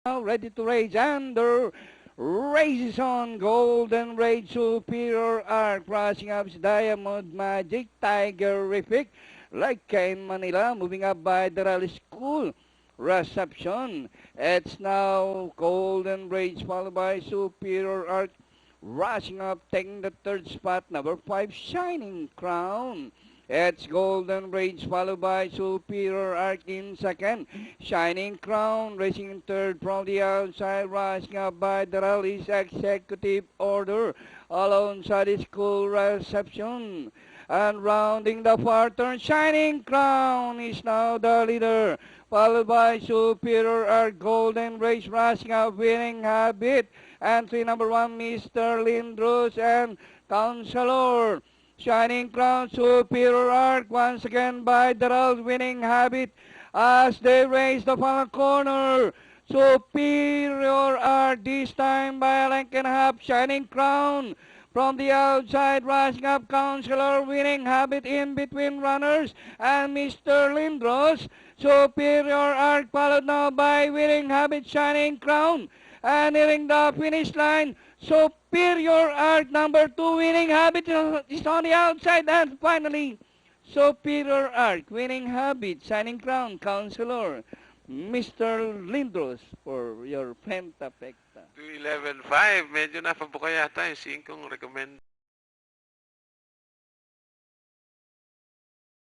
now ready to race, and the race is on. Golden Rage, Superior Arc, crossing up Diamond Magic, Tigerific, Laika in Manila, moving up by the Rally School Reception. It's now Golden Rage followed by Superior Arc, rushing up, taking the third spot, number 5, Shining Crown. It's Golden Rage followed by Superior Arc in second. Shining Crown racing in third from the outside, rising up by the Rally's Executive Order alongside the School Reception. And rounding the far turn, Shining Crown is now the leader, followed by Superior Arc. Golden Rage rushing up, Winning Habit. Entry number 1, Mr. Lindros and Counselor. Shining Crown, Superior Arc, once again by the Winning Habit as they race the final corner. Superior Arc this time by a length and a half. Shining Crown from the outside, rising up, Counselor, Winning Habit in between runners, and Mr. Lindros. Superior Arc followed now by Winning Habit, Shining Crown, and nearing the finish line. Superior Arc, number 2, Winning Habit is on the outside, and finally, Superior Arc, Winning Habit, Shining Crown, Counselor, Mr. Lindros for your Pentapecta. 211.5, medyo napabukay yata yung 5 recommend.